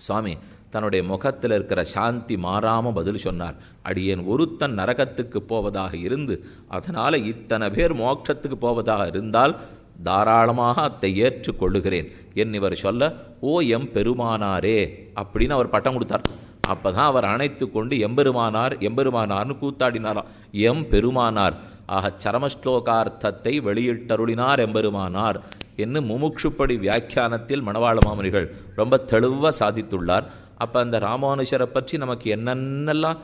சுவாமி தன்னுடைய முகத்தில் இருக்கிற சாந்தி மாறாமல் பதில் சொன்னார். அடியேன் ஒருத்தன் நரகத்துக்கு போவதாக இருந்து அதனால் இத்தனை பேர் மோட்சத்துக்கு போவதாக இருந்தால் தாராளமாக அதை ஏற்றுக்கொள்ளுகிறேன் என் இவர் சொல்ல, ஓ எம் பெருமானாரே அப்படின்னு அவர் பட்டம் கொடுத்தார். அப்பதான் அவர் அணைத்து கொண்டு எம்பெருமானார் எம்பெருமானார்னு கூத்தாடினாராம். எம் பெருமானார் ஆக சரமஸ்லோகார்த்தத்தை வெளியிட்டருளினார் எம்பெருமானார் என்று முமுட்சுப்படி வியாக்கியானத்தில் மணவாள மாமுனிகள் ரொம்ப தெளிவாக சாதித்துள்ளார். அப்போ அந்த ராமானுஜரை பற்றி நமக்கு என்னென்னலாம்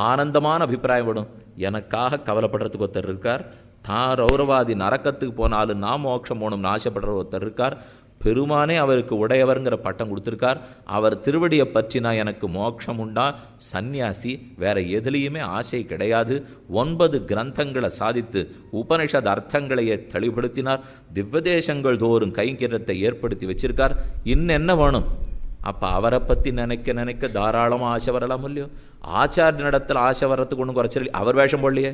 ஆனந்தமான அபிப்பிராயம் வரும். எனக்காக கவலைப்படுறதுக்கு ஒருத்தர் இருக்கார், தான் ரௌரவாதி நரக்கத்துக்கு போனாலும் நான் மோட்சம் போகணும்னு ஆசைப்படுற ஒருத்தர் இருக்கார், பெருமானே அவருக்கு உடையவர்ங்கிற பட்டம் கொடுத்துருக்கார், அவர் திருவடியை பற்றினா எனக்கு மோட்சம் உண்டா, சந்நியாசி, வேற எதுலேயுமே ஆசை கிடையாது, 9 கிரந்தங்களை சாதித்து உபனிஷத் அர்த்தங்களையே தெளிவுபடுத்தினார், திவ்வதேசங்கள் தோறும் கைங்கரியத்தை ஏற்படுத்தி வச்சிருக்கார், இன்னும் என்ன வேணும்? அப்போ அவரை பற்றி நினைக்க நினைக்க தாராளமாக ஆசை வரலாம் இல்லையோ? ஆச்சாரிய நடத்தில் ஆசை வர்றதுக்கு ஒன்றும் குறைச்சல். அவர் வேஷம் போடலையே,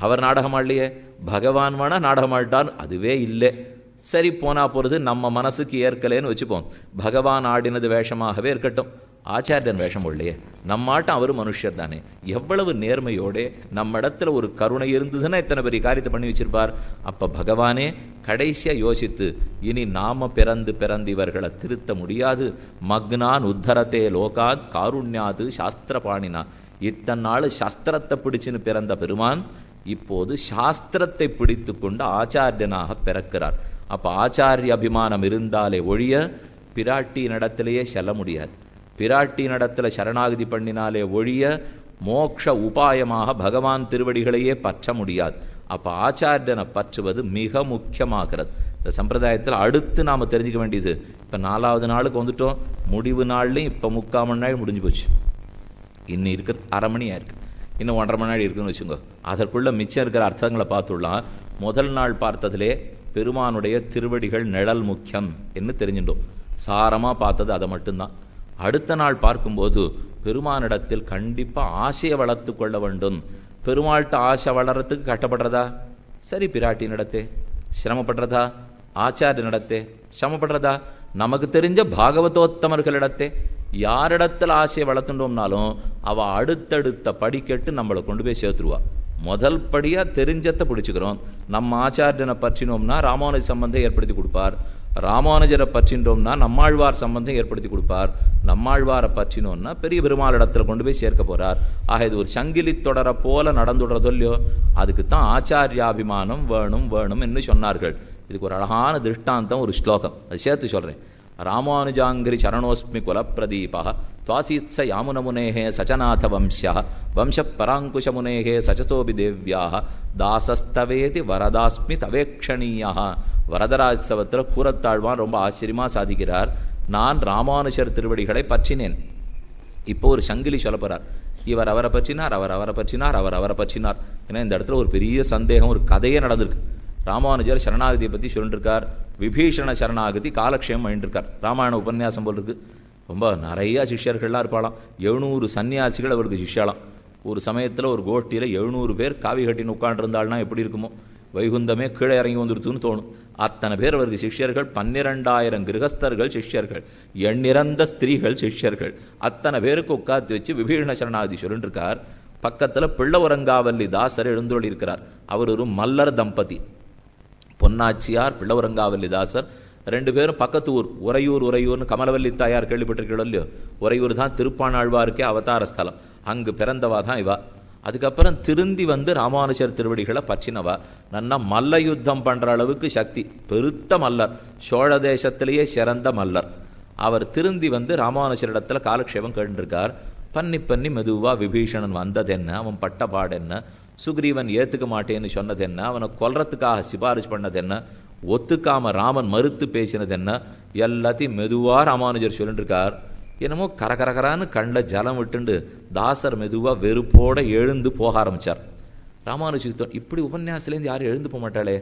அவர் நாடகம் ஆடலையே, பகவான் வேணா நாடகம் ஆடிட்டான், அதுவே இல்லை. சரி போனா போகிறது, நம்ம மனசுக்கு ஏற்கலேன்னு வச்சுப்போம். பகவான் ஆடினது வேஷமாகவே இருக்கட்டும், ஆச்சாரியன் வேஷம் இல்லையே, நம்மாட்டம் அவர் மனுஷர் தானே. எவ்வளவு நேர்மையோட நம்ம இடத்துல ஒரு கருணை இருந்ததுன்னா இத்தனை பெரிய காரியத்தை பண்ணி வச்சிருப்பார். அப்ப பகவானே கடைசியா யோசித்து, இனி நாம பிறந்து இவர்களை திருத்த முடியாது, மக்னான் உத்தரத்தே லோகாத் காருண்யாது சாஸ்திர பாணினா. இத்தனை நாள் சாஸ்திரத்தை பிடிச்சுன்னு பிறந்த பெருமான் இப்போது சாஸ்திரத்தை பிடித்து கொண்டு ஆச்சாரியனாக பிறக்கிறார். அப்ப ஆச்சாரிய அபிமானம் இருந்தாலே ஒழிய பிராட்டி நடத்திலேயே செல்ல முடியாது. பிராட்டி நடத்துல சரணாகதி பண்ணினாலே ஒழிய மோட்ச உபாயமாக பகவான் திருவடிகளையே பற்ற முடியாது. அப்ப ஆச்சாரியனை பற்றுவது மிக முக்கியமாகிறது. இந்த சம்பிரதாயத்தில் அடுத்து நாம தெரிஞ்சுக்க வேண்டியது, இப்ப 4வது நாளுக்கு வந்துட்டோம், முடிவு நாள்லையும் இப்ப 3/4 மணி நேரம் முடிஞ்சு போச்சு, இன்னும் இருக்கு 1/2 மணியா இருக்கு, இன்னும் 1.5 மணி நேரம் இருக்குன்னு வச்சுக்கோ. அதற்குள்ள மிச்சம் இருக்கிற அர்த்தங்களை பார்த்துடலாம். முதல் நாள் பார்த்ததிலே பெருமானுடைய திருவடிகள் நிழல் முக்கியம் என்று தெரிஞ்சிட்டோம், சாரமா பார்த்தது அதை மட்டும்தான். அடுத்த நாள் பார்க்கும்போது பெருமானிடத்தில் கண்டிப்பா ஆசையை வளர்த்து கொள்ள வேண்டும். பெருமாள்கிட்ட ஆசை வளர்றதுக்கு கஷ்டப்படுறதா? சரி, பிராட்டி நடத்தே சிரமப்படுறதா? ஆச்சாரிய நடத்தே சிரமப்படுறதா? நமக்கு தெரிஞ்ச பாகவதோத்தமர்களிடத்தே யாரிடத்தில் ஆசையை வளர்த்துட்டோம்னாலும் அவ அடுத்தடுத்த படிக்கட்டு நம்மளை கொண்டு போய் சேர்த்துருவா. முதல் படியா தெரிஞ்சத்தை பிடிச்சுக்கிறோம். நம்ம ஆச்சாரியனை பற்றினோம்னா ராமானுஜ சம்பந்தம் ஏற்படுத்தி கொடுப்பார், ராமானுஜரை பற்றின்றோம்னா நம்மாழ்வார் சம்பந்தம் ஏற்படுத்தி கொடுப்பார், நம்மாழ்வாரை பற்றினோம்னா பெரிய பெருமாள் இடத்துல கொண்டு போய் சேர்க்க போறார். ஆக இது ஒரு சங்கிலி தொடரை போல நடந்துடுறதோ இல்லையோ, அதுக்குத்தான் ஆச்சாரியாபிமானம் வேணும் வேணும் என்று சொன்னார்கள். இதுக்கு ஒரு அழகான திருஷ்டாந்தம், ஒரு ஸ்லோகம், அது சேர்த்து சொல்றேன். ராமானுஜாங்கிரி சரணோஸ்மி குலப்பிரதீபா துவாசீத்ஸ யாமுனமுனேஹே சச்சநாத வம்சியா வம்ச பராங்குஷமுனேஹே சச்சதோபி தேவ்யாக தாசஸ்தவேதி வரதாஸ்மி தவேக்ஷணீயா. வரதராஜசவத்தில் கூரத்தாழ்வான் ரொம்ப ஆச்சரியமா சாதிக்கிறார். நான் ராமானுஜர் திருவடிகளை பற்றினேன். இப்போ ஒரு சங்கிலி சொல்ல போறார், இவர் அவரை பற்றினார், அவர் அவரை பற்றினார், அவர் அவரை பற்றினார். ஏன்னா இந்த இடத்துல ஒரு பெரிய சந்தேகம், ஒரு கதையே நடந்திருக்கு. ராமானுஜர் சரணாகதியை பற்றி சொல்லிருக்கார், விபீஷண சரணாகதி காலக்ஷேமம் பண்ணிருக்கார். ராமாயண உபன்யாசம் போல் இருக்கு. ரொம்ப நிறைய சிஷ்யர்கள்லாம் இருப்பாளாம், 700 சன்னியாசிகள் அவருக்கு சிஷ்யாலாம். ஒரு சமயத்தில் ஒரு கோஷ்டியில் 700 பேர் காவி கட்டின்னு உட்காண்டிருந்தாள்னா எப்படி இருக்குமோ, வைகுந்தமே கீழே இறங்கி வந்துருத்துன்னு தோணும். அத்தனை பேர் அவருக்கு சிஷ்யர்கள், 12,000 கிரகஸ்தர்கள் சிஷ்யர்கள், எண்ணிறந்த ஸ்திரீகள் சிஷ்யர்கள், அத்தனை பேருக்கு உட்காந்து வச்சு விபீஷண சரணாகதி சொல்லிட்டு இருக்கார். பக்கத்தில் பிள்ளவரங்காவல்லி தாசர் எழுந்தோடி இருக்கிறார். அவர் ஒரு மல்லர் தம்பதி, பொன்னாச்சியார் பிள்ளவரங்காவல்லி தாசர், 2 பேரும் பக்கத்து ஊர். உறையூர்னு கமலவல்லி தாயார் கேள்விப்பட்டிருக்கீங்களோ இல்லையோ? உறையூர் தான் திருப்பாணாழ்வாருக்கே அவதார ஸ்தலம், அங்கு பிறந்தவா தான் இவா. அதுக்கப்புறம் திருந்தி வந்து ராமானுஜர் திருவடிகளை பற்றினவா. நன்னா மல்ல யுத்தம் பண்ற அளவுக்கு சக்தி, பெருத்த மல்லர், சோழ தேசத்திலேயே சிறந்த மல்லர். அவர் திருந்தி வந்து ராமானுஜரிடத்துல காலக்ஷேபம் கேட்டுருக்கார். பண்ணி மெதுவா விபீஷணன் வந்தது என்ன, அவன் பட்ட பாடு என்ன, சுக்ரீவன் ஏத்துக்க மாட்டேன்னு சொன்னது என்ன, அவனை கொல்றதுக்காக சிபாரிசு பண்ணது என்ன, ஒத்துக்காம ராமன் மறுத்து பேசினது என்ன, எல்லாத்தையும் மெதுவா ராமானுஜர் சொல்லிட்டு இருக்கார். என்னமோ கரகரகரான்னு கண்ணில் ஜலம் விட்டுண்டு தாசர் மெதுவா வெறுப்போட எழுந்து போக ஆரம்பிச்சார். ராமானுஜர் இப்படி உபன்யாசிலேருந்து யாரும் எழுந்து போக மாட்டாளே,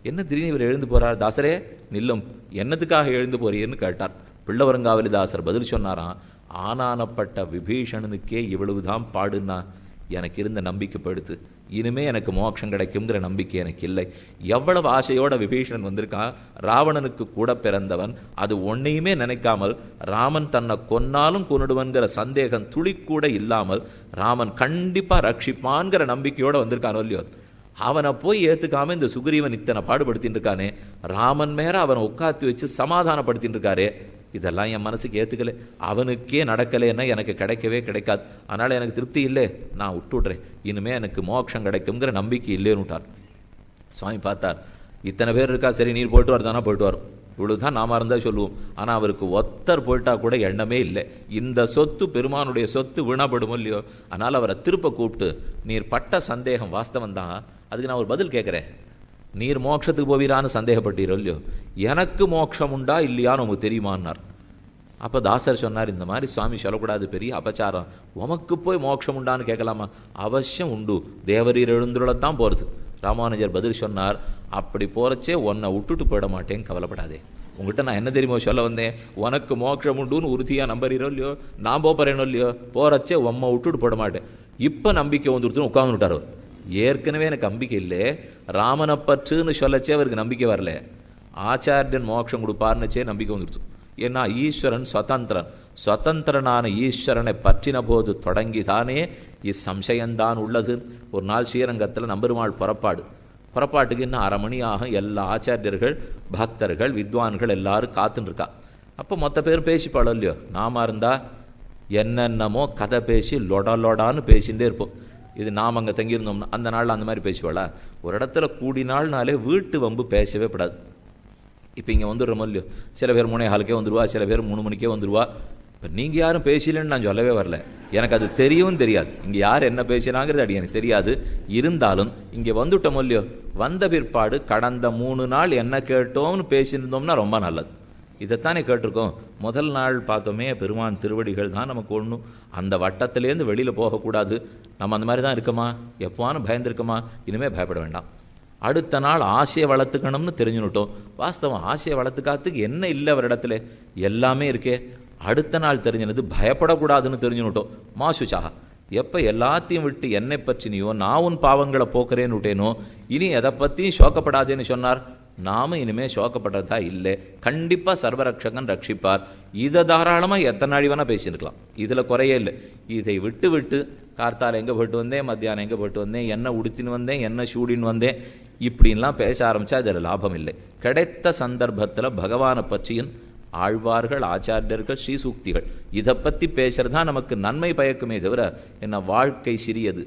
என்ன திடீர்னு இவர் எழுந்து போறார், தாசரே நில்லும், என்னத்துக்காக எழுந்து போறீன்னு கேட்டார். பிள்ளவரங்காவலி தாசர் பதில் சொன்னாராம், ஆனானப்பட்ட விபீஷணனுக்கே இவ்வளவுதான் பாடுனா எனக்கு இருந்த நம்பிக்கை படுத்து இனிமே எனக்கு மோட்சம் கிடைக்குங்கிற நம்பிக்கை எனக்கு இல்லை. எவ்வளவு ஆசையோட விபீஷணன் வந்திருக்கான். ராவணனுக்கு கூட பிறந்தவன். அது ஒன்னையுமே நினைக்காமல் ராமன் தன்னை கொன்னாலும் கொன்னுடுவன்கிற சந்தேகம் துளிக்கூட இல்லாமல் ராமன் கண்டிப்பா ரட்சிப்பான்கிற நம்பிக்கையோட வந்திருக்கானோ இல்லையோ, அவனை போய் ஏத்துக்காம இந்த சுக்ரீவன் இத்தனை பாடுபடுத்தின்னு இருக்கானே, ராமன் மேல அவனை உட்காத்தி வச்சு சமாதானப்படுத்தின்னு இருக்காரே, இதெல்லாம் என் மனசுக்கு ஏத்துக்கல. அவனுக்கே நடக்கலைன்னா எனக்கு கிடைக்கவே கிடைக்காது. அதனால எனக்கு திருப்தி இல்லை, நான் விட்டுடுறேன். இனிமே எனக்கு மோட்சம் கிடைக்குங்கிற நம்பிக்கை இல்லைன்னு விட்டார். சுவாமி பார்த்தார், இத்தனை பேர் இருக்கா, சரி நீர் போயிட்டு வரதானா போயிட்டு வரும், இவ்வளவுதான் நாம இருந்தா சொல்லுவோம். ஆனா அவருக்கு ஒத்தர் போயிட்டா கூட எண்ணமே இல்லை. இந்த சொத்து பெருமானுடைய சொத்து வீணாப்படும் இல்லையோ, அதனால அவரை திருப்ப கூப்பிட்டு, நீர் பட்ட சந்தேகம் வாஸ்தவம் தான், அதுக்கு நான் ஒரு பதில் கேட்கிறேன். நீர் மோட்சத்துக்கு போவீரான்னு சந்தேகப்பட்டீரோ இல்லையோ, எனக்கு மோட்சம் உண்டா இல்லையான்னு உங்களுக்கு தெரியுமான்னார். அப்போ தாசர் சொன்னார், இந்த மாதிரி சுவாமி சொல்லக்கூடாது, பெரிய அபச்சாரம். உமக்கு போய் மோட்சம் உண்டான்னு கேட்கலாமா? அவசியம் உண்டு, தேவரீர் எழுந்துள்ளத்தான் போகிறது. ராமானுஜர் பதில் சொன்னார், அப்படி போறச்சே உன்னை விட்டுட்டு போயிட மாட்டேன்னு கவலைப்படாதே. உங்ககிட்ட நான் என்ன தெரியுமோ சொல்ல வந்தேன், உனக்கு மோட்சம் உண்டுன்னு உறுதியாக நம்புறீரோ இல்லையோ, நான் போறேனோ இல்லையோ, போறச்சே உம்மை விட்டுட்டு போயிட மாட்டேன். இப்போ நம்பிக்கை வந்துடுத்துன்னு உட்காந்துட்டார். ஏற்கனவே எனக்கு நம்பிக்கை இல்லை, ராமனை பற்றுன்னு சொல்லச்சே அவருக்கு நம்பிக்கை வரல. ஆச்சாரியன் மோட்சம் கொடுப்பார்னுச்சே நம்பிக்கை வந்துடுச்சு. ஏன்னா ஈஸ்வரன் சுதந்திரன், சுதந்திரனான ஈஸ்வரனை பற்றின போது தொடங்கிதானே இச்சம்சயம்தான் உள்ளது. ஒரு நாள் ஸ்ரீரங்கத்தில் நம்பெருமாள் புறப்பாட்டுக்கு இன்னும் 1/2 மணி ஆகும். எல்லா ஆச்சாரியர்கள், பக்தர்கள், வித்வான்கள் எல்லாரும் காத்துன்னு இருக்கா. அப்போ மொத்த பேரும் பேசிப்பாளோ இல்லையோ, நாம இருந்தா என்னென்னமோ கதை பேசி லொடான்னு பேசிகிட்டே இருப்போம். இது நாம் அங்கே தங்கியிருந்தோம்னா அந்த நாளில் அந்த மாதிரி பேசுவாளா? ஒரு இடத்துல கூடினால்னாலே வீட்டு வம்பு பேசவே படாது. இப்போ இங்கே வந்துடுறோமோ இல்லையோ, சில பேர் 3:15 வந்துடுவா, சில பேர் 3 மணிக்கே வந்துடுவா. இப்போ நீங்கள் யாரும் பேசலன்னு நான் சொல்லவே வரல, எனக்கு அது தெரியவும் தெரியாது. இங்கே யார் என்ன பேசினாங்கிறது அது எனக்கு தெரியாது. இருந்தாலும் இங்கே வந்துட்டோமோ இல்லையோ, வந்த பிற்பாடு கடந்த 3 நாள் என்ன கேட்டோம்னு பேசியிருந்தோம்னா ரொம்ப நல்லது. இதைத்தானே கேட்டிருக்கோம். முதல் நாள் பார்த்தோமே பெருமான் திருவடிகள் தான் நமக்கு ஒன்றும், அந்த வட்டத்திலேருந்து வெளியில் போகக்கூடாது. நம்ம அந்த மாதிரி தான் இருக்கோமா? எப்போவானு பயந்துருக்கோமா? இனிமேல் பயப்பட வேண்டாம். அடுத்த நாள் ஆசையை வளர்த்துக்கணும்னு தெரிஞ்சுனுட்டோம். வாஸ்தவம் ஆசையை வளர்த்துக்காத்துக்கு என்ன இல்லை அவரிடத்துல, எல்லாமே இருக்கே. அடுத்த நாள் தெரிஞ்சினது பயப்படக்கூடாதுன்னு தெரிஞ்சுனுட்டோம். மாசுச்சாக எப்போ எல்லாத்தையும் விட்டு என்னை பற்றினியோ, நான் உன் பாவங்களை போக்குறேன்னு விட்டேனோ, இனி எதை பற்றியும் சோக்கப்படாதேன்னு சொன்னார். நாம இனிமே சோக்கப்படுறதா இல்லை. கண்டிப்பா சர்வரக்ஷகன் ரட்சிப்பார். இதை தாராளமா எத்தனை நாள் வேணா பேசியிருக்கலாம், இதுல குறையே இல்லை. இதை விட்டு விட்டு கார்த்தால் எங்க போயிட்டு வந்தேன், மத்தியானம் எங்க போயிட்டு வந்தேன், என்ன உடுத்தின்னு வந்தேன், என்ன சூடின்னு வந்தேன், இப்படின்லாம் பேச ஆரம்பிச்சா அதில் லாபம் இல்லை. கிடைத்த சந்தர்ப்பத்தில் பகவானை பற்றியும் ஆழ்வார்கள், ஆச்சாரியர்கள், ஸ்ரீசூக்திகள் இதை பற்றி பேசுறதா நமக்கு நன்மை பயக்குமே தவிர என்ன வாழ்க்கை சிறியது,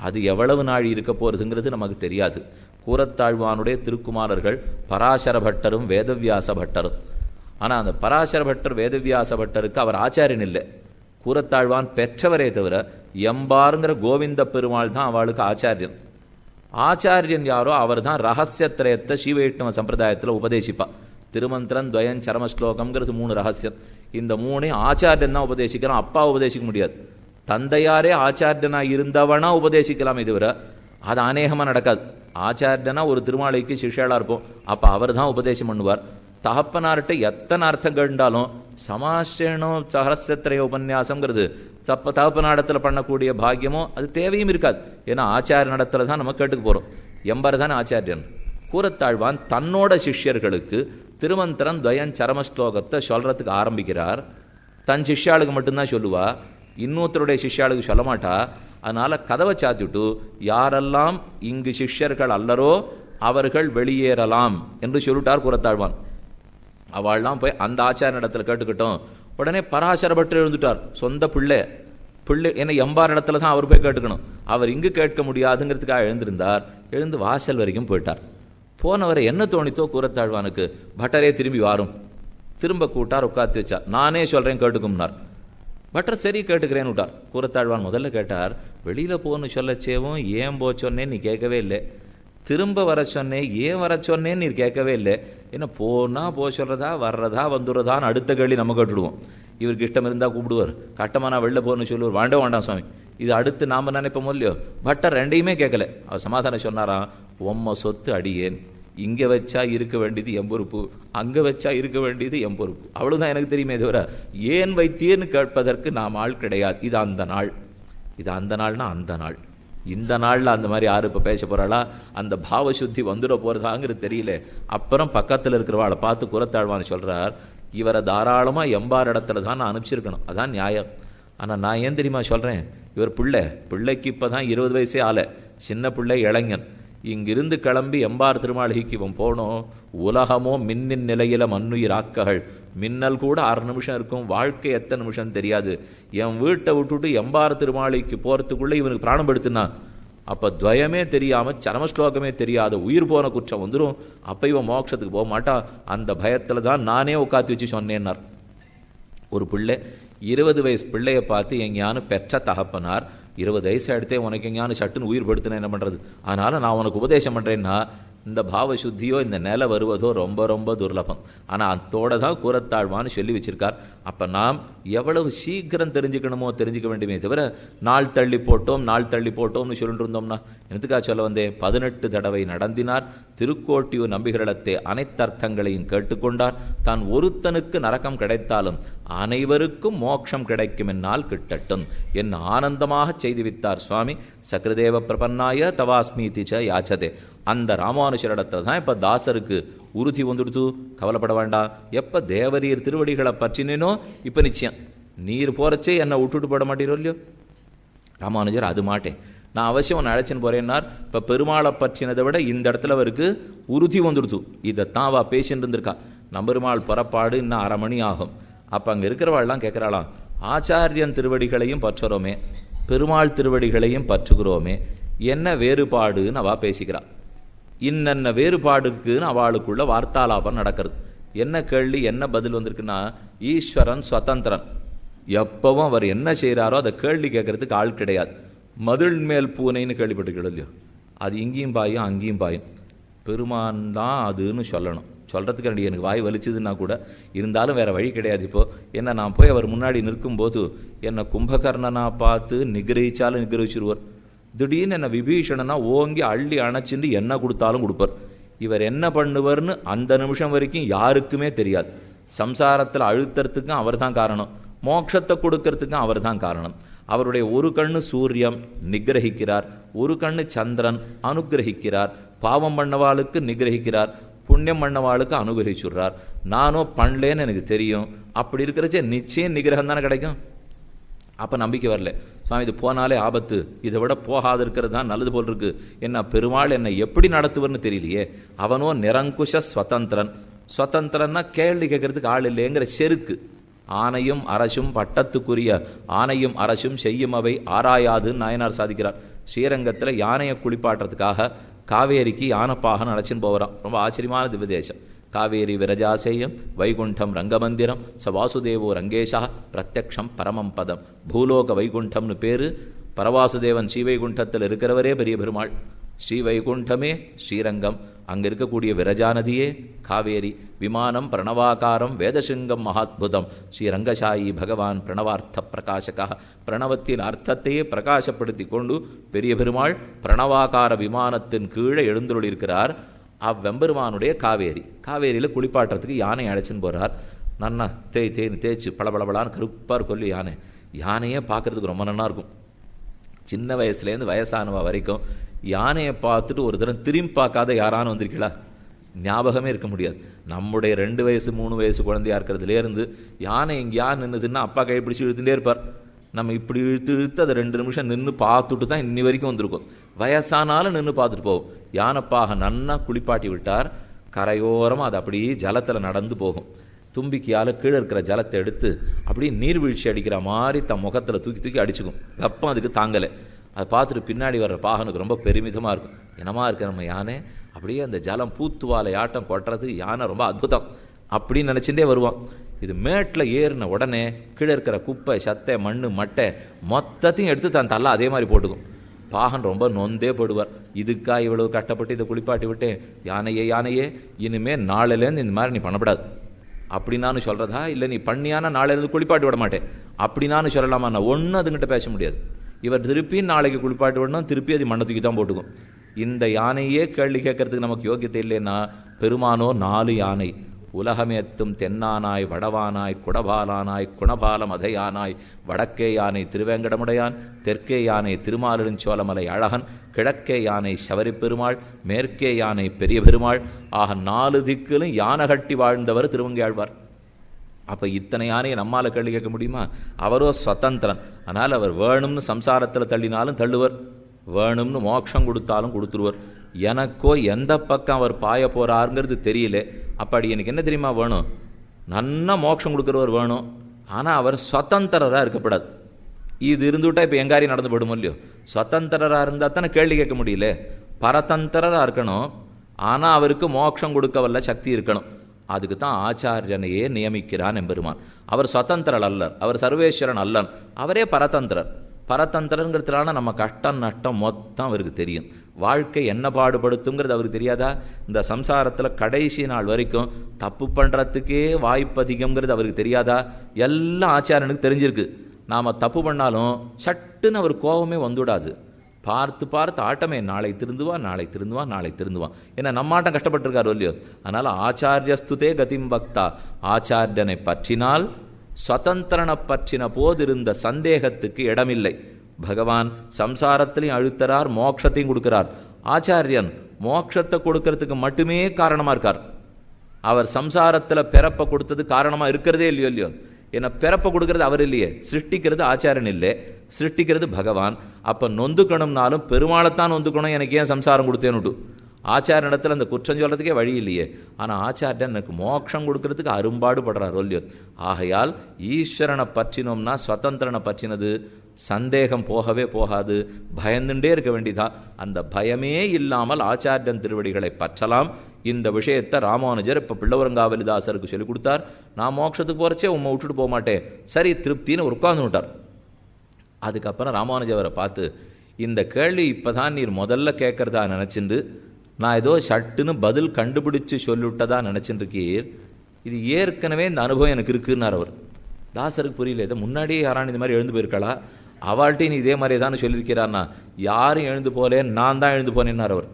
அது எவ்வளவு நாள் இருக்க போறதுங்கிறது நமக்கு தெரியாது. கூரத்தாழ்வானுடைய திருக்குமாரர்கள் பராசர பட்டரும் வேதவியாச பட்டரும். ஆனால் அந்த பராசர பட்டர் வேதவியாச பட்டருக்கு அவர் ஆச்சாரியன் இல்லை, கூரத்தாழ்வான் பெற்றவரே தவிர எம்பாருங்கிற கோவிந்த பெருமாள் தான் அவளுக்கு ஆச்சாரியன். ஆச்சாரியன் யாரோ அவர் தான் ரகசியத்திரயத்தை ஸ்ரீவைஷ்ணவ சம்பிரதாயத்தில் உபதேசிப்பா. திருமந்திரன், துவயம், சரமஸ்லோகம்ங்கிறது 3 ரகசியம். இந்த 3 ஆச்சாரியன் தான் உபதேசிக்கிறான், அப்பா உபதேசிக்க முடியாது. தந்தையாரே ஆச்சாரியனாக இருந்தவனா உபதேசிக்கலாமே தவிர அது அநேகமாக நடக்காது. ஆச்சாரியனா ஒரு திருமாலைக்கு சிஷ்யாளாக இருப்போம், அப்போ அவர் தான் உபதேசம் பண்ணுவார். தகப்பனார்கிட்ட எத்தனை அர்த்தம் கேட்டாலும் சமாசேனோ சஹஸ்ரத்திரய உபன்யாசங்கிறது தகப்பனாடத்தில் பண்ணக்கூடிய பாக்கியமோ அது தேவையும் இருக்காது. ஏன்னா ஆச்சாரிய நடத்துல தான் நம்ம கேட்டுக்கு போகிறோம். எம்பர் தானே ஆச்சாரியன். கூரத்தாழ்வான் தன்னோட சிஷ்யர்களுக்கு திருமந்திரம், துவயம், சரமஸ்லோகத்தை சொல்றதுக்கு ஆரம்பிக்கிறார். தன் சிஷ்யாளுக்கு மட்டும்தான் சொல்லுவா, இன்னொருத்தருடைய சிஷ்யாளுக்கு சொல்ல மாட்டா. அதனால கதவை சாத்திட்டு யாரெல்லாம் இங்கு சிஷ்யர்கள் அல்லரோ அவர்கள் வெளியேறலாம் என்று சொல்லிட்டார் கூரத்தாழ்வான். அவள்லாம் போய் அந்த ஆச்சார இடத்துல கேட்டுக்கிட்டோம். உடனே பராசர பட்டர் எழுந்துட்டார். சொந்த பிள்ளை ஏன்னா எம்பார் இடத்துல தான் அவர் போய் கேட்டுக்கணும், அவர் இங்கு கேட்க முடியாதுங்கிறதுக்காக எழுந்திருந்தார். எழுந்து வாசல் வரைக்கும் போயிட்டார். போனவரை என்ன தோணித்தோ கூரத்தாழ்வானுக்கு, பட்டரே திரும்பி வாரும். திரும்ப கூட்டார், உட்காந்து வச்சா. நானே சொல்றேன் கேட்டுக்கும்னார். பட்டர் சரி கேட்டுக்கிறேன்னு விட்டார். கூரத்தாழ்வான் முதல்ல கேட்டார், வெளியில போன்னு சொல்லச்சேவும் ஏன் போ சொன்னேன்னு நீ கேட்கவே இல்லை, திரும்ப வர சொன்னேன் ஏன் வர சொன்னேன்னு நீ கேட்கவே இல்லை. என்ன போனா போ சொல்றதா வர்றதா வந்துடுறதான்னு அடுத்த கேள்வி நம்ம கேட்டுடுவோம். இவருக்கு இஷ்டம் இருந்தா கூப்பிடுவார், கட்டமானா வெளில போன்னு சொல்லுவார், வேண்டாம் சுவாமி இது அடுத்து நாம நினைப்போம் இல்லையோ. பட்டர் ரெண்டையுமே கேட்கல. அவர் சமாதானம் சொன்னாராம், உம்ம சொத்து அடியேன், இங்க வச்சா இருக்க வேண்டியது என் பொறுப்பு, அங்க வச்சா இருக்க வேண்டியது என் பொறுப்பு, அவ்வளவுதான் எனக்கு தெரியுமே தவிர ஏன் வைத்தியன்னு கேட்பதற்கு நாம் ஆள் கிடையாது. இது அந்த நாள். இது அந்த நாள்னா அந்த நாள். இந்த நாளில் அந்த மாதிரி யாரும் இப்போ பேச போகிறாளா? அந்த பாவசுத்தி வந்துட போகிறதாங்கிறது தெரியல. அப்புறம் பக்கத்தில் இருக்கிறவாளை பார்த்து குலத்தாழ்வான்னு சொல்கிறார், இவரை தாராளமாக எம்பார் இடத்துல தான் நான் அனுப்பிச்சிருக்கணும், அதான் நியாயம். ஆனால் நான் ஏன் தெரியுமா சொல்கிறேன், இவர் பிள்ளைக்கு இப்போ தான் 20 வயசே ஆலை, சின்ன பிள்ளை, இளைஞன். இங்கிருந்து கிளம்பி எம்பார் திருமாளிகைக்கு இவன் போனோம். உலகமோ மின்னின் நிலையில மண்ணுயிர் ஆக்ககள், மின்னல் கூட 6 நிமிஷம் இருக்கும், வாழ்க்கை எத்தனை நிமிஷம் தெரியாது. என் வீட்டை விட்டுட்டு எம்பார் திருமாளிகைக்கு போகிறதுக்குள்ளே இவனுக்கு பிராணம் படுத்துனா, அப்போ துவயமே தெரியாமல் சரமஸ்லோகமே தெரியாத உயிர் போன குற்றம் வந்துடும். அப்போ இவன் மோட்சத்துக்கு போக மாட்டான். அந்த பயத்தில் தான் நானே உட்காந்து வச்சு சொன்னேன்னார். ஒரு பிள்ளை 20 வயசு பிள்ளையை பார்த்து எங்கேயானு பெற்ற தகப்பனார், 20 வயசு எடுத்தே உனக்கு எங்கேயானு சட்டுன்னு உயிர் படுத்தினா என்ன பண்ணுறது? அதனால் நான் உனக்கு உபதேசம் பண்ணுறேன்னா, இந்த பாவசுத்தியோ இந்த நிலை வருவதோ ரொம்ப ரொம்ப துர்லபம். ஆனால் அதோட தான் கூறத்தாழ்வான்னு சொல்லி வச்சிருக்கார். அப்போ நாம் எவ்வளவு சீக்கிரம் தெரிஞ்சுக்கணுமோ தெரிஞ்சுக்க வேண்டுமே தவிர, நாள் தள்ளி போட்டோம்னு சொல்லிட்டு இருந்தோம்னா எனத்துக்காக சொல்ல வந்தேன். 18 தடவை நடந்தினார். திருக்கோட்டியூர் நம்பிகளிடத்தே அனைத்தர்த்தங்களையும் கேட்டுக்கொண்டார். தான் ஒருத்தனுக்கு நரகம் கிடைத்தாலும் அனைவருக்கும் மோட்சம் கிடைக்கும் என்னால் கிட்டட்டும் என் ஆனந்தமாக செய்துவித்தார் சுவாமி. சக்ரதேவ பிரபன்னாய தவாஸ்மீதி ச யாச்சதே. அந்த ராமானுஷரிடத்தில் தான் இப்போ தாசருக்கு உறுதி வந்துடுத்து. கவலைப்பட வேண்டாம், எப்போ தேவரீர் திருவடிகளை பற்றினேனோ இப்போ நிச்சயம் நீர் போறச்சே என்னை விட்டுட்டு போட மாட்டீரோ இல்லையோ. ராமானுஜர் அது மாட்டேன், நான் அவசியம் உன்னை அழைச்சின்னு போறேன்னார். இப்போ பெருமாளை பற்றினதை விட இந்த இடத்துல அவருக்கு உறுதி வந்துடுத்து. இதைத்தான் அவள் பேசின்னு இருந்திருக்கா. நம்பெருமாள் புறப்பாடு இன்னும் 1/2 மணி ஆகும். அப்போ அங்கே இருக்கிறவாள்லாம் கேட்குறாளாம், ஆச்சாரியன் திருவடிகளையும் பற்றுறோமே, பெருமாள் திருவடிகளையும் பற்றுகிறோமே, என்ன வேறுபாடுன்னு அவள் பேசிக்கிறாள். இன்னென்ன வேறுபாடுக்குன்னு அவளுக்குள்ள வார்த்தாலாபம் நடக்கிறது. என்ன கேள்வி என்ன பதில் வந்திருக்குன்னா, ஈஸ்வரன் சுதந்திரன், எப்பவும் அவர் என்ன செய்கிறாரோ அதை கேள்வி கேட்கறதுக்கு ஆள் கிடையாது. மதில் மேல் பூனைன்னு கேள்விப்பட்டுக்கிடும் இல்லையோ, அது இங்கேயும் பாயும் அங்கேயும் பாயும். பெருமான் தான் அதுன்னு சொல்லணும். சொல்கிறதுக்கு வேண்டிய எனக்கு வாய் வலிச்சதுன்னா கூட இருந்தாலும் வேறு வழி கிடையாது. இப்போது என்ன, நான் போய் அவர் முன்னாடி நிற்கும்போது என்னை கும்பகர்ணனா பார்த்து நிகிரகிச்சாலும் நிகிரகிச்சிருவார். திடீர்னு என்ன விபீஷணனா ஓங்கி அள்ளி அணைச்சிட்டு என்ன கொடுத்தாலும் கொடுப்பார். இவர் என்ன பண்ணுவார்னு அந்த நிமிஷம் வரைக்கும் யாருக்குமே தெரியாது. சம்சாரத்தில் அழுத்தறதுக்கும் அவர் தான் காரணம், மோட்சத்தை கொடுக்கறதுக்கும் அவர் தான் காரணம். அவருடைய ஒரு கண்ணு சூரியன் நிகிரகிக்கிறார், ஒரு கண்ணு சந்திரன் அனுகிரகிக்கிறார். பாவம் பண்ணவாளுக்கு நிகிரகிக்கிறார், புண்ணியம் பண்ணவாளுக்கு அனுகிரகிச்சுடுறார். நானும் பண்ணலேன்னு எனக்கு தெரியும். அப்படி இருக்கிறச்சே நிச்சயம் நிகிரகம் தானே கிடைக்கும். அப்போ நம்பிக்கை வரல, சுவாமி இது போனாலே ஆபத்து, இதை விட போகாது இருக்கிறது தான் நல்லது போல் இருக்கு. என்ன பெருமாள் என்னை எப்படி நடத்துவர்னு தெரியலையே. அவனோ நிரங்குஷ ஸ்வதந்திரன். ஸ்வதந்திரன்னா கேள்வி கேட்கறதுக்கு ஆள் இல்லைங்கிற செருக்கு. ஆணையும் அரசும் பட்டத்துக்குரிய ஆணையும் அரசும் செய்யும் அவை ஆராயாதுன்னு நாயனார் சாதிக்கிறார். ஸ்ரீரங்கத்தில் யானையை குளிப்பாட்டுறதுக்காக காவேரிக்கு யானைப்பாக அழைச்சின்னு போகிறான். ரொம்ப ஆச்சரியமான திவ்யதேசம். காவேரி விரஜாசேயம் வைகுண்டம் ரங்கமந்திரம் ச வாசுதேவோ ரங்கேஷா பிரத்யக்ஷம் பரமம் பதம். பூலோக வைகுண்டம்னு பேரு. பரவாசுதேவன் ஸ்ரீவைகுண்டத்தில் இருக்கிறவரே பெரிய பெருமாள். ஸ்ரீவைகுண்டமே ஸ்ரீரங்கம், அங்கே இருக்கக்கூடிய விரஜாநதியே காவேரி. விமானம் பிரணவாகாரம் வேதசிங்கம் மகாத்புதம். ஸ்ரீரங்கசாயி பகவான் பிரணவார்த்த பிரகாசகா. பிரணவத்தின் அர்த்தத்தையே பிரகாசப்படுத்தி கொண்டு பெரிய பெருமாள் பிரணவாகார விமானத்தின் கீழே எழுந்துள்ளிருக்கிறார். அவ்வெம்பெருமானுடைய காவேரி. காவேரியில் குளிப்பாட்டுறதுக்கு யானை அழைச்சின்னு போகிறார். நன்னா தேய்ச்சி பளபளபளான்னு கருப்பார் கொல்லி யானை. யானையே பார்க்குறதுக்கு ரொம்ப நல்லா இருக்கும். சின்ன வயசுலேருந்து வயசானவா வரைக்கும் யானையை பார்த்துட்டு ஒரு தரம் திரும்பி பார்க்காத யாரானு வந்திருக்கீங்களா? ஞாபகமே இருக்க முடியாது. நம்முடைய 2 வயசு 3 வயசு குழந்தையா இருக்கிறதுலேருந்து யானை எங்கேயா நின்றுதுன்னா அப்பா கைப்பிடிச்சு இழுத்துட்டே இருப்பார். நம்ம இப்படி இழுத்து அதை 2 நிமிஷம் நின்று பார்த்துட்டு தான் இன்னி வரைக்கும் வந்திருக்கோம். வயசானாலும் நின்று பார்த்துட்டு போவோம். யானைப்பாக நன்னா குளிப்பாட்டி விட்டார். கரையோரமாக அது அப்படியே ஜலத்தில் நடந்து போகும். தும்பிக்கையால் கீழே இருக்கிற ஜலத்தை எடுத்து அப்படியே நீர்வீழ்ச்சி அடிக்கிற மாதிரி தன் முகத்தில் தூக்கி அடிச்சுக்கும். வெப்பம் அதுக்கு தாங்கலை. அதை பார்த்துட்டு பின்னாடி வர்ற பாகனுக்கு ரொம்ப பெருமிதமாக இருக்கும். என்னமா இருக்க நம்ம யானை, அப்படியே அந்த ஜலம் பூத்துவாலை ஆட்டம் கொட்டுறது யானை ரொம்ப அற்புதம் அப்படின்னு நினச்சிட்டே வருவான். இது மேட்டில் ஏறின உடனே கீழே இருக்கிற குப்பை சத்தை மண் மட்டை மொத்தத்தையும் எடுத்து தான் தள்ள அதே மாதிரி போட்டுக்கும். பாகன் ரொம்ப நொந்தே போடுவார். இதுக்கா இவ்வளவு கஷ்டப்பட்டு இதை குளிப்பாட்டி விட்டேன், யானையே இனிமேல் நாளையிலேருந்து இந்த மாதிரி நீ பண்ணப்படாது அப்படின்னானு சொல்கிறதா, இல்லை நீ பண்ணியான நாளையிலேருந்து குளிப்பாட்டி விட மாட்டேன் அப்படின்னானு சொல்லலாமா? நான் ஒன்றும் அதுங்கிட்ட பேச முடியாது. இவர் திருப்பி நாளைக்கு குளிப்பாட்டி விடணும், திருப்பி அது மண்ணத்துக்கு தான் போட்டுக்கும். இந்த யானையே கேள்வி கேட்கறதுக்கு நமக்கு யோகியத்தை இல்லைன்னா பெருமானோ 4 யானை உலகமேத்தும் தென்னானாய் வடவானாய் குடபாலானாய் குணபால மதையானாய் வடக்கே யானை திருவேங்கடமுடையான் தெற்கே யானை திருமாலிருஞ்சோலமலை அழகன் கிழக்கே யானை சவரிப்பெருமாள் மேற்கே யானை பெரிய பெருமாள் ஆக 4 திக்கிலும் யானை கட்டி வாழ்ந்தவர் திருவங்கையாழ்வார். அப்போ இத்தனை யானையை நம்மால் கேள்வி கேட்க முடியுமா? அவரோ சுதந்திரன். ஆனால் அவர் வேணும்னு சம்சாரத்தில் தள்ளினாலும் தள்ளுவர், வேணும்னு மோட்சம் கொடுத்தாலும் கொடுத்துருவர். எனக்கோ எந்த பக்கம் அவர் பாய போகிறாருங்கிறது தெரியல. அப்படி எனக்கு என்ன தெரியுமா வேணும்? நன்னா மோட்சம் கொடுக்குறவர் வேணும். ஆனால் அவர் சுதந்திரராக இருக்கப்படாது. இது இருந்துவிட்டா இப்போ எங்காரி நடந்து போயிடும் இல்லையோ? சுதந்திரராக இருந்தால் தானே கேள்வி கேட்க முடியல. பரதந்திரராக இருக்கணும். ஆனால் அவருக்கு மோட்சம் கொடுக்க வல்ல சக்தி இருக்கணும். அதுக்கு தான் ஆச்சாரியனையே நியமிக்கிறான் எம்பெருமான். அவர் சுதந்திரர் அல்லர், அவர் சர்வேஸ்வரன் அல்லன், அவரே பரதந்திரர். பரதந்திரங்கிறதுனால நம்ம கஷ்டம் நஷ்டம் மொத்தம் அவருக்கு தெரியும். வாழ்க்கை என்ன பாடுபடுத்துங்கிறது அவருக்கு தெரியாதா? இந்த சம்சாரத்தில் கடைசி நாள் வரைக்கும் தப்பு பண்ணுறதுக்கே வாய்ப்பு அதிகம்ங்கிறது அவருக்கு தெரியாதா? எல்லாம் ஆச்சாரியனுக்கு தெரிஞ்சிருக்கு. நாம் தப்பு பண்ணாலும் சட்டுன்னு அவர் கோபமே வந்துவிடாது. பார்த்து பார்த்து ஆட்டமே, நாளை திருந்துவா நாளை திருந்துவா நாளை திருந்துவான். ஏன்னா நம்ம ஆட்டம் கஷ்டப்பட்டிருக்காரு இல்லையோ? அதனால் ஆச்சாரியஸ்துதே கதிம் பக்தா, ஆச்சாரியனை பற்றினால் சுதந்திரனை பற்றின போதிருந்த சந்தேகத்துக்கு இடமில்லை. பகவான் சம்சாரத்திலையும் அழுத்தறார், மோட்சத்தையும் கொடுக்கிறார். ஆச்சாரியன் மோட்சத்தை கொடுக்கறதுக்கு மட்டுமே காரணமாக இருக்கார். அவர் சம்சாரத்தில் பிறப்பை கொடுத்தது காரணமாக இருக்கிறதே இல்லையோ? ஏன்னா பிறப்பை கொடுக்கறது அவர் இல்லையே, சிருஷ்டிக்கிறது ஆச்சாரியன் இல்லை, சிருஷ்டிக்கிறது பகவான். அப்போ நொந்துக்கணும்னாலும் பெருமாளைத்தான் நொந்துக்கணும், எனக்கு ஏன் சம்சாரம் கொடுத்தேன்னுட்டு. ஆச்சாரியனிடத்தில் அந்த குற்றம் சொல்கிறதுக்கே வழி இல்லையே. ஆனால் ஆச்சாரியன் எனக்கு மோட்சம் கொடுக்கறதுக்கு அரும்பாடுபடுறார் இல்லையோ? ஆகையால் ஈஸ்வரனை பற்றினோம்னா சுதந்திரனை பற்றினது சந்தேகம் போகவே போகாது, பயந்துட்டே இருக்க வேண்டிதான். அந்த பயமே இல்லாமல் ஆச்சாரியன் திருவடிகளை பற்றலாம். இந்த விஷயத்தை ராமானுஜர் இப்போ பிள்ளவரங்காவலிதாசருக்கு சொல்லிக் கொடுத்தார். நான் மோட்சத்துக்கு போகிறச்சே உண்மை விட்டுட்டு போக மாட்டேன், சரி திருப்தின்னு உட்கார்ந்து விட்டார். அதுக்கப்புறம் ராமானுஜவரை பார்த்து, இந்த கேள்வி இப்போ தான் நீர் முதல்ல கேட்குறதா நினச்சிண்டு நான் ஏதோ சட்டுன்னு பதில் கண்டுபிடிச்சு சொல்லிவிட்டதா நினச்சிட்டுருக்கீர். இது ஏற்கனவே இந்த அனுபவம் எனக்கு இருக்குன்னார் அவர். தாசருக்கு புரியல. இதை முன்னாடியே யாரான இந்த மாதிரி எழுந்து போயிருக்காளா? அவள்கிட்ட நீ இதே மாதிரி தானே சொல்லியிருக்கிறான்னா, யாரும் எழுந்து போலே, நான் தான் எழுந்து போனேன்னார் அவர்.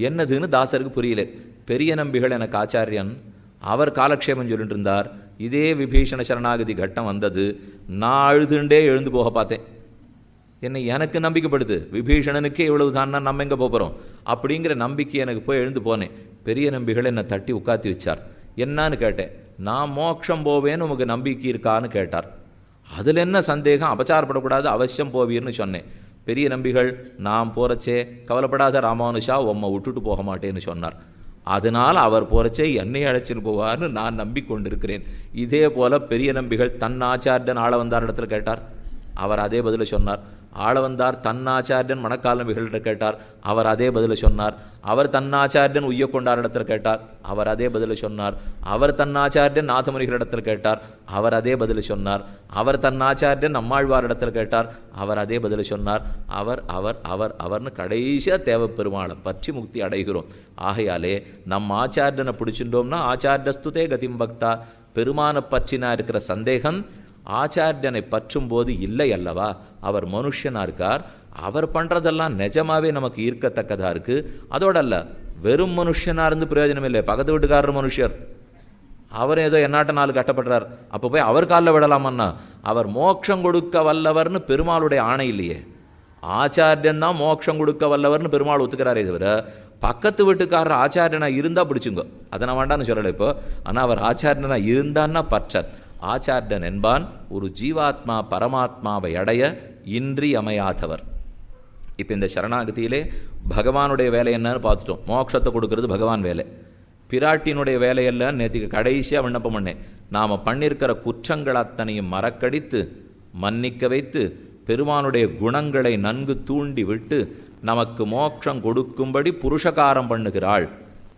என்னதுன்னு தாசருக்கு புரியல. பெரிய நம்பிகள் எனக்கு ஆச்சாரியன், அவர் காலக்ஷேபம் சொல்லிட்டு இருந்தார். இதே விபீஷண சரணாகதி கட்டம் வந்தது, நான் அழுதுண்டே எழுந்து போக பார்த்தேன். என்னை எனக்கு நம்பிக்கைப்படுது, விபீஷணனுக்கே இவ்வளவு தான்னா நம்ம எங்கே போகிறோம் அப்படிங்கிற நம்பிக்கை எனக்கு போய் எழுந்து போனேன். பெரிய நம்பிகள் என்னை தட்டி உட்காத்தி வச்சார். என்னான்னு கேட்டேன். நான் மோட்சம் போவேன்னு உமக்கு நம்பிக்கை இருக்கான்னு கேட்டார். அதில் என்ன சந்தேகம், அபச்சாரப்படக்கூடாது, அவசியம் போவீர்னு சொன்னேன். பெரிய நம்பிகள், நான் போகிறச்சே கவலைப்படாத ராமானுஷா, உம்மை விட்டுட்டு போக மாட்டேன்னு சொன்னார். அதனால் அவர் போகிறச்சே என்னை அழைச்சிட்டு போவார்னு நான் நம்பிக்கொண்டிருக்கிறேன். இதே போல பெரிய நம்பிகள் தன் ஆச்சாரியன் ஆள வந்தார் இடத்துல கேட்டார். அவர் அதே பதிலை சொன்னார். ஆள வந்தார் தன்னாச்சாரியன் மணக்கால் நம்பிகள்கிட்ட கேட்டார். அவர் அதே பதிலை சொன்னார். அவர் தன்னாச்சாரியன் உய்ய கொண்டார் இடத்துல கேட்டார். அவர் அதே பதிலை சொன்னார். அவர் தன்னாச்சாரியன் நாதமுனிகள் இடத்துல கேட்டார். அவர் அதே பதிலை சொன்னார். அவர் தன்னாச்சாரியன் நம்மாழ்வார் இடத்துல கேட்டார். அவர் அதே பதிலை சொன்னார். அவர் அவர் அவர் அவர்னு கடைசியாக தேவப்பெருமாளை பற்றி முக்தி அடைகிறோம். ஆகையாலே நம் ஆச்சாரியனை பிடிச்சிட்டோம்னா ஆச்சாரியஸ்துதே கதிம் பக்தா, பெருமானை பற்றினா இருக்கிற சந்தேகம் ஆச்சாரியனை பற்றும் போது இல்லை அல்லவா? அவர் மனுஷனா இருக்கார், அவர் பண்றதெல்லாம் நிஜமாவே நமக்கு ஈர்க்கத்தக்கதா இருக்கு. அதோட அல்ல, வெறும் மனுஷனா இருந்து பிரயோஜனம் இல்லை. பக்கத்து வீட்டுக்காரர் மனுஷர், அவர் ஏதோ என்னாட்ட நாள் கட்டப்படுறார், அப்போ போய் அவர் காலில் விடலாமன்னா? அவர் மோட்சம் கொடுக்க வல்லவர்னு பெருமாளுடைய ஆணை இல்லையே. ஆச்சாரியன் தான் மோட்சம் கொடுக்க வல்லவர்னு பெருமாள் ஒத்துக்கிறாரே தவிர, பக்கத்து வீட்டுக்காரர் ஆச்சாரியனா இருந்தா பிடிச்சுங்க, அதை நான் வேண்டான்னு சொல்லலை இப்போ. ஆனால் அவர் ஆச்சாரியனா இருந்தான்னா பற்றர். ஆச்சாரியன் என்பான் ஒரு ஜீவாத்மா பரமாத்மாவை அடைய இன்றி அமையாதவர். இப்போ இந்த சரணாகதியிலே பகவானுடைய வேலை என்னன்னு பார்த்துட்டோம். மோட்சத்தை கொடுக்கறது பகவான் வேலை. பிராட்டினுடைய வேலையெல்லாம் நேற்றுக்கு கடைசியாக விண்ணப்பம் பண்ணேன். நாம் பண்ணியிருக்கிற குற்றங்கள் அத்தனையும் மறக்கடித்து மன்னிக்க வைத்து பெருமானுடைய குணங்களை நன்கு தூண்டி விட்டு நமக்கு மோட்சம் கொடுக்கும்படி புருஷகாரம் பண்ணுகிறாள்.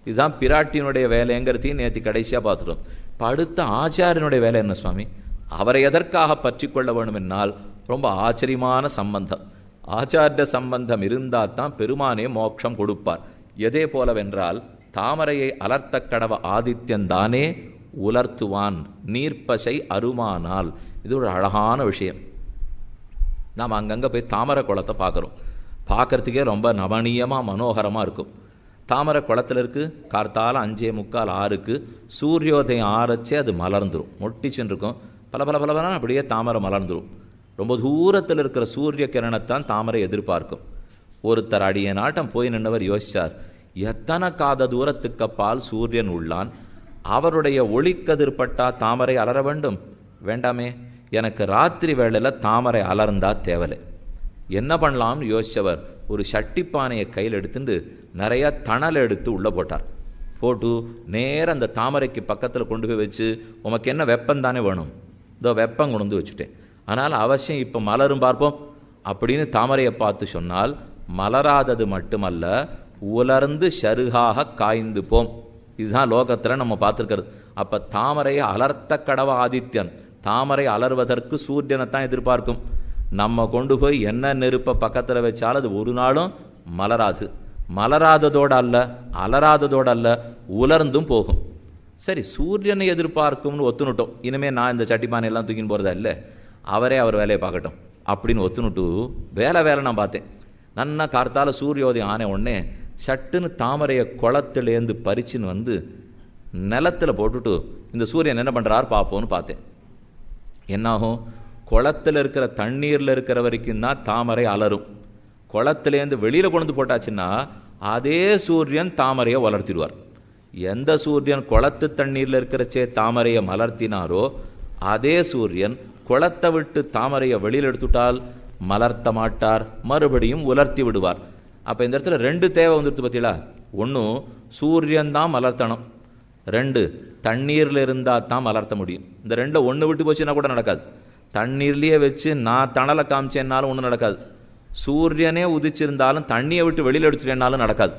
இதுதான் பிராட்டினுடைய வேலைங்கிறதையும் நேற்று கடைசியாக பார்த்துட்டோம். அடுத்த ஆச்சாரியனுடைய வேலை என்ன சுவாமி? அவரை எதற்காக பற்றி கொள்ள வேண்டும் என்னால் ரொம்ப ஆச்சரியமான சம்பந்தம். ஆச்சாரிய சம்பந்தம் இருந்தால் தான் பெருமானே மோட்சம் கொடுப்பார். எதே போலவென்றால், தாமரையை அலர்த்த கடவ ஆதித்யன் தானே உலர்த்துவான் நீர்ப்பசை அருமானால். இது ஒரு அழகான விஷயம். நாம் அங்கங்கே போய் தாமரை குளத்தை பார்க்குறோம். பார்க்கறதுக்கே ரொம்ப நவனீயமாக மனோகரமாக இருக்கும். தாமரை குளத்தில் இருக்குது, கார்த்தால 5:45 6க்கு சூரியோதயம் ஆரச்சே அது மலர்ந்துடும், மொட்டிச்சுன்னு இருக்கும், பல பல பலவன அப்படியே தாமரை மலர்ந்துடும். ரொம்ப தூரத்தில் இருக்கிற சூரிய கிரணத்தான் தாமரை எதிர்பார்க்கும். ஒருத்தர் அடிய நாட்டம் போய் நின்றவர் யோசிச்சார், எத்தனை காத தூரத்துக்கு அப்பால் சூரியன் உள்ளான், அவருடைய ஒளிக்கதிர்பட்டா தாமரை அலற வேண்டும்? வேண்டாமே, எனக்கு ராத்திரி வேளையில் தாமரை அலர்ந்தா தேவலை. என்ன பண்ணலாம்னு யோசிச்சவர் ஒரு சட்டிப்பானையை கையில் எடுத்துட்டு நிறைய தணல் எடுத்து உள்ளே போட்டார். போட்டு நேரம் அந்த தாமரைக்கு பக்கத்தில் கொண்டு போய் வச்சு, உமக்கு என்ன வெப்பம் தானே வேணும், இதோ வெப்பம் கொண்டு வந்து வச்சுட்டேன், அதனால் அவசியம் இப்போ மலரும் பார்ப்போம் அப்படின்னு தாமரையை பார்த்து சொன்னால் மலராதது மட்டுமல்ல, உலர்ந்து சருகாக காய்ந்து போம். இதுதான் லோகத்தில் நம்ம பார்த்துருக்கிறது. அப்போ தாமரையை அலர்த்த கடவ ஆதித்யன், தாமரை அலர்வதற்கு சூரியனைத்தான் எதிர்பார்க்கும். நம்ம கொண்டு போய் என்ன நெருப்பை பக்கத்தில் வச்சாலும் அது ஒரு நாளும் மலராது. மலராததோடு அல்ல, அலராததோடு அல்ல, உலர்ந்தும் போகும். சரி, சூரியனை எதிர்பார்க்கும்னு ஒத்துனுட்டோம். இனிமேல் நான் இந்த சட்டிப்பானையெல்லாம் தூக்கின்னு போகிறதா இல்லை, அவரே அவர் வேலையை பார்க்கட்டும் அப்படின்னு ஒத்துனுட்டு வேலை நான் பார்த்தேன். நன்னா கார்த்தால சூரியோதயம் ஆன உடனே சட்டுன்னு தாமரையை குளத்துலேருந்து பறிச்சுன்னு வந்து நிலத்தில் போட்டுட்டு இந்த சூரியன் என்ன பண்ணுறார் பார்ப்போன்னு பார்த்தேன். என்னாகும், குளத்தில் இருக்கிற தண்ணீரில் இருக்கிற வரைக்கும் தான் தாமரை அலரும். குளத்துலேருந்து வெளியில் கொண்டு போட்டாச்சுன்னா அதே சூரியன் தாமரையை வளர்த்திடுவார். எந்த சூரியன் குளத்து தண்ணீரில் இருக்கிறச்சே தாமரையை மலர்த்தினாரோ அதே சூரியன் குளத்தை விட்டு தாமரையை வெளியில் எடுத்துட்டால் மலர்த்த மாட்டார், மறுபடியும் உலர்த்தி விடுவார். அப்போ இந்த இடத்துல 2 தேவை வந்துடுது பார்த்தீங்களா. 1 சூரியன் தான் மலர்த்தணும், 2 தண்ணீரில் இருந்தால் தான் மலர்த்த முடியும். இந்த 2 ஒன்று விட்டு போச்சுன்னா கூட நடக்காது. தண்ணீர்லேயே வச்சு நான் தணலை காமிச்சேன்னாலும் ஒன்றும் நடக்காது. சூரியனே உதிச்சிருந்தாலும் தண்ணியை விட்டு வெளியில் எடுத்துட்டேன்னாலும் நடக்காது.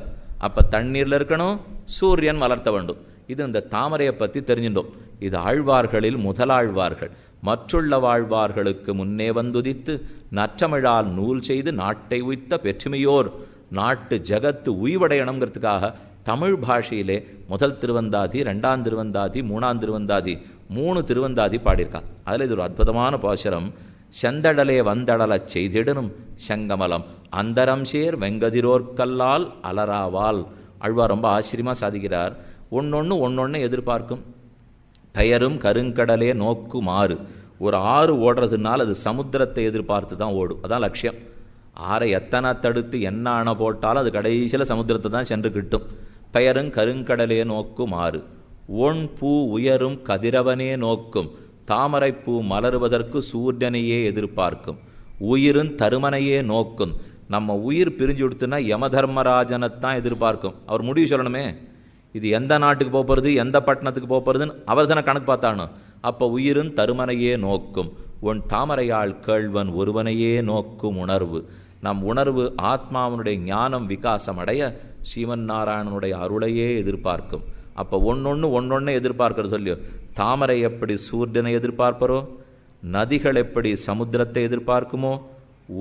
அப்போ தண்ணீரில் இருக்கணும், சூரியன் வளர்த்த வேண்டும். இது இந்த தாமரையை பற்றி தெரிஞ்சிட்டோம். இது ஆழ்வார்களில் முதலாழ்வார்கள் மற்றுள்ள வாழ்வார்களுக்கு முன்னே வந்துதித்து நற்றமிழால் நூல் செய்து நாட்டை உய்த்த பெற்றுமையோர். நாட்டு ஜகத்து உய்வடையணுங்கிறதுக்காக தமிழ் பாஷையிலே முதல் திருவந்தாதி, 2ஆம் திருவந்தாதி, 3ஆம் திருவந்தாதி, 3 திருவந்தாதி பாடியிருக்கா. அதில் இது ஒரு அற்புதமான பாசுரம். செந்தடலே வந்தடலச் செய்திடனும் செங்கமலம் அந்தரம் சேர் வெங்கதிரோர்கல்லால் அலராவால். ஆழ்வார் ரொம்ப ஆச்சரியமாக சாதிக்கிறார். ஒன்னொன்று எதிர்பார்க்கும். பெயரும் கருங்கடலே நோக்குமாறு. ஒரு ஆறு ஓடுறதுனால அது சமுத்திரத்தை எதிர்பார்த்து தான் ஓடும், அதான் லட்சியம். ஆறை எத்தனை தடுத்து என்ன அணை போட்டாலும் அது கடைசியில் சமுத்திரத்தை தான் சென்று கிட்டும். பெயரும் கருங்கடலே நோக்குமாறு. ஒன் பூ உயரும் கதிரவனே நோக்கும். தாமரைப்பூ மலருவதற்கு சூரியனையே எதிர்பார்க்கும். உயிரும் தருமனையே நோக்கும். நம்ம உயிர் பிரிஞ்சு கொடுத்துனா யமதர்மராஜனைத்தான் எதிர்பார்க்கும். அவர் முடிவு சொல்லணுமே, இது எந்த நாட்டுக்கு போகிறது, எந்த பட்டணத்துக்கு போகிறதுன்னு அவர் தானே கணக்கு பார்த்தானோ. அப்போ உயிரும் தருமனையே நோக்கும். உன் தாமரையாள் கேள்வன் ஒருவனையே நோக்கும் உணர்வு. நம் உணர்வு ஆத்மாவனுடைய ஞானம் விகாசம் அடைய ஸ்ரீமன் நாராயணனுடைய அருளையே எதிர்பார்க்கும். அப்போ ஒன்னொன்று எதிர்பார்க்கிறது சொல்லியோ. தாமரை எப்படி சூரியனை எதிர்பார்ப்பரோ, நதிகள் எப்படி சமுத்திரத்தை எதிர்பார்க்குமோ,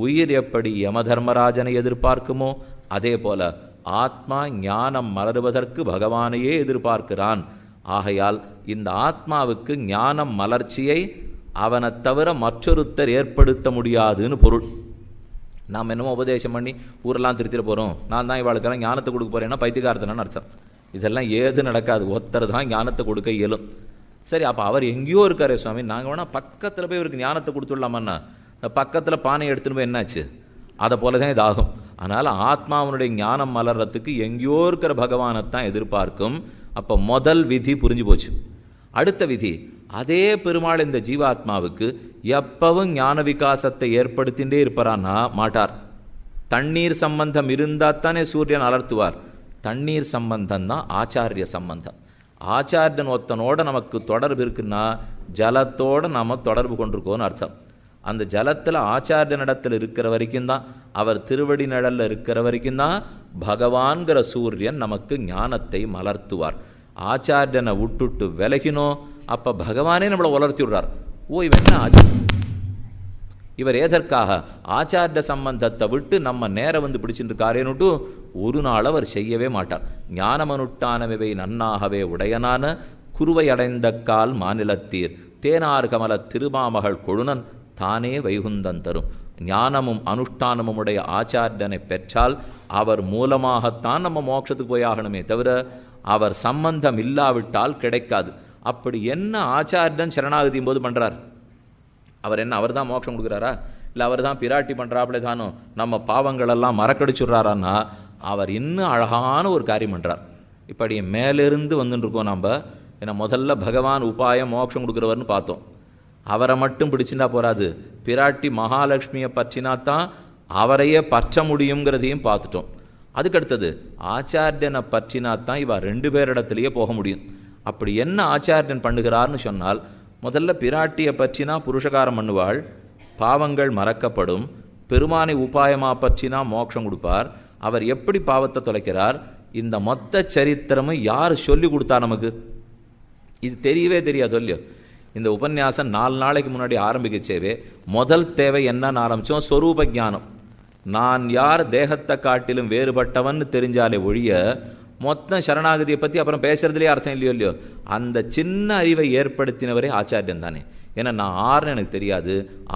உயிர் எப்படி யமதர்மராஜனை எதிர்பார்க்குமோ, அதே போல ஆத்மா ஞானம் மலருவதற்கு பகவானையே எதிர்பார்க்கிறான். ஆகையால் இந்த ஆத்மாவுக்கு ஞானம் மலர்ச்சியை அவனை தவிர மற்றொருத்தர் ஏற்படுத்த முடியாதுன்னு பொருள். நாம் என்னமோ உபதேசம் பண்ணி ஊரெல்லாம் திருத்திட போகிறோம், நான் தான் இவாளுக்கெல்லாம் ஞானத்தை கொடுக்க போகிறேன்னா பைத்தியக்காரத்தனன்னு அர்த்தம். இதெல்லாம் ஏது நடக்காது, ஒருத்தர் தான் ஞானத்தை கொடுக்க இயலும். சரி, அப்போ அவர் எங்கேயோ இருக்காரே சுவாமி, நாங்கள் வேணால் பக்கத்தில் போய் இவருக்கு ஞானத்தை கொடுத்துடலாமன்னா, பக்கத்தில் பானையை எடுத்துன்னு போய் என்னாச்சு, அதை போல தான் இதாகும். அதனால் ஆத்மாவனுடைய ஞானம் மலர்றதுக்கு எங்கேயோ இருக்கிற பகவானைத்தான் எதிர்பார்க்கும். அப்போ முதல் விதி புரிஞ்சு போச்சு. அடுத்த விதி, அதே பெருமாள் இந்த ஜீவாத்மாவுக்கு எப்பவும் ஞான விகாசத்தை ஏற்படுத்திகிட்டே இருப்பாரான்னா மாட்டார். தண்ணீர் சம்பந்தம் இருந்தால் தானே சூரியன் அலர்த்துவார். தண்ணீர் சம்பந்தம் தான் ஆச்சாரிய சம்பந்தம். ஆச்சாரியன் ஒருத்தனோட நமக்கு தொடர்பு இருக்குன்னா ஜலத்தோடு நம்ம தொடர்பு கொண்டிருக்கோன்னு அர்த்தம். அந்த ஜலத்தில் ஆச்சாரியனிடத்தில் இருக்கிற வரைக்கும் தான், அவர் திருவடி நிழலில் இருக்கிற வரைக்கும் தான் பகவான்கிற சூரியன் நமக்கு ஞானத்தை மலர்த்துவார். ஆச்சாரியனை விட்டுட்டு விலகினோ அப்போ பகவானே நம்மளை வளர்த்தி விடுறார். ஓ, இவன் என்ன இவர் எதற்காக ஆச்சாரிய சம்பந்தத்தை விட்டு நம்ம நேரம் வந்து பிடிச்சிட்டு இருக்காரேன்னுட்டு ஒரு நாள் அவர் செய்யவே மாட்டார். ஞானமனுட்டானவை நன்னாகவே உடையனான குருவை அடைந்த கால் மாநிலத்தீர் தேனார் கமல திருமாமகள் கொழுனன் தானே வைகுந்தன் தரும். ஞானமும் அனுஷ்டானமும் உடைய ஆச்சாரியனை பெற்றால் அவர் மூலமாகத்தான் நம்ம மோட்சத்துக்கு போய் ஆகணுமே தவிர அவர் சம்பந்தம் இல்லாவிட்டால் கிடைக்காது. அப்படி என்ன ஆச்சாரியன் சரணாகதியும் போது பண்றார்? அவர் என்ன அவர் தான் மோட்சம் கொடுக்குறாரா? இல்லை அவர் தான் பிராட்டி பண்றாப்லே தானோ நம்ம பாவங்களெல்லாம் மறக்கடிச்சுடுறாரான்னா அவர் இன்னும் அழகான ஒரு காரியம் பண்றார். இப்படி மேலிருந்து வந்துட்டு இருக்கோம் நம்ம. ஏன்னா முதல்ல பகவான் உபாயம் மோட்சம் கொடுக்குறவர்னு பார்த்தோம். அவரை மட்டும் பிடிச்சிருந்தா போராது, பிராட்டி மகாலட்சுமியை பற்றினாத்தான் அவரையே பற்ற முடியுங்கிறதையும் பார்த்துட்டோம். அதுக்கடுத்தது ஆச்சாரியனை பற்றினாத்தான் இவ 2 பேரிடத்திலேயே போக முடியும். அப்படி என்ன ஆச்சாரியன் பண்ணுகிறார்னு சொன்னால், முதல்ல பிராட்டியை பற்றினா புருஷகாரம் பண்ணுவாள், பாவங்கள் மறக்கப்படும். பெருமானை உபாயமா பற்றினா மோட்சம் கொடுப்பார். அவர் எப்படி பாவத்தை தொலைக்கிறார்? இந்த மொத்த சரித்திரமும் யார் சொல்லி கொடுத்தா நமக்கு? இது தெரியவே தெரியாது இல்லையோ. இந்த உபன்யாசம் 4 நாளைக்கு முன்னாடி ஆரம்பிக்கச்சேவே முதல் தேவை என்னன்னு ஆரம்பித்தோம்? ஸ்வரூப ஞானம். நான் யார் தேகத்தை காட்டிலும் வேறுபட்டவன் தெரிஞ்சாலே ஒழிய மொத்தம் சரணாகதியை பற்றி அப்புறம் பேசுறதுலேயே அர்த்தம் இல்லையோ இல்லையோ. அந்த சின்ன அறிவை ஏற்படுத்தினவரே ஆச்சாரியன் தானே. ஏன்னா நான் ஆறுன்னு எனக்கு தெரியாது,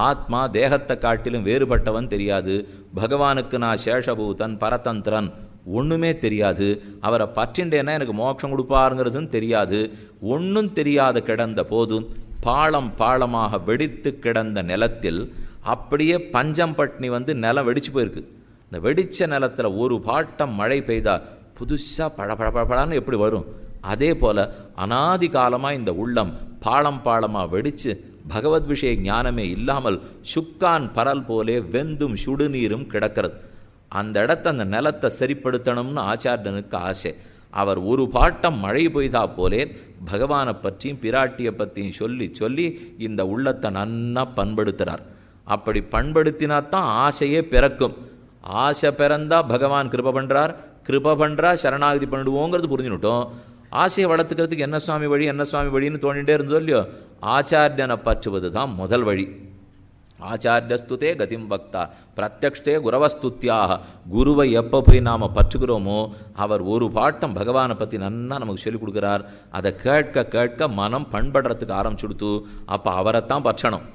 ஆத்மா தேகத்தை காட்டிலும் வேறுபட்டவன் தெரியாது, பகவானுக்கு நான் சேஷபூதன் பரதந்திரன் ஒன்றுமே தெரியாது, அவரை பற்றின்றேன்னா எனக்கு மோட்சம் கொடுப்பாருங்கிறதும் தெரியாது. ஒன்றும் தெரியாத கிடந்த போதும் பாளம் பாளமாக வெடித்து கிடந்த நிலத்தில் அப்படியே பஞ்சம் பட்னி நிலம் வெடிச்சு போயிருக்கு. இந்த வெடிச்ச நிலத்தில் ஒரு பாட்டம் மழை பெய்தா புதுசாக பழபழப்பழன்னு எப்படி வரும்? அதே போல அனாதி காலமாக இந்த உள்ளம் பாளம் பாளமாக வெடிச்சு பகவத் விஷய ஞானமே இல்லாமல் சுக்கான் பரல் போலே வெந்தும் சுடுநீரும் கிடக்கிறது. அந்த இடத்த அந்த நிலத்தை சரிப்படுத்தணும்னு ஆச்சாரியனுக்கு ஆசை. அவர் ஒரு பாட்டம் மழை பெய்தா போலே பகவானை பற்றியும் பிராட்டியை பற்றியும் சொல்லி சொல்லி இந்த உள்ளத்தை நன்னா பண்படுத்துகிறார். அப்படி பண்படுத்தினாத்தான் ஆசையே பிறக்கும். ஆசை பிறந்தா பகவான் கிருப பண்ணுறார், கிருப பண்ணுறா சரணாகதி பண்ணிடுவோங்கிறது புரிஞ்சுனுட்டோம். ஆசையை வளர்த்துக்கிறதுக்கு என்ன சுவாமி வழி என்ன சுவாமி வழின்னு தோண்டிகிட்டே இருந்தோ இல்லையோ. ஆச்சாரியனை பற்றுவது தான் முதல் வழி. ஆச்சாரியஸ்துதே கதிம் பக்தா பிரத்யக்ஷே குரவஸ்துத்தியாக. குருவை எப்போ போய் நாம் பற்றுகிறோமோ அவர் ஒரு பாட்டம் பகவானை பற்றி நன்னா நமக்கு சொல்லிக் கொடுக்குறார். அதை கேட்க கேட்க மனம் பண்படுறதுக்கு ஆரம்பிச்சுடுத்து. அப்போ அவரைத்தான் பற்றணும்.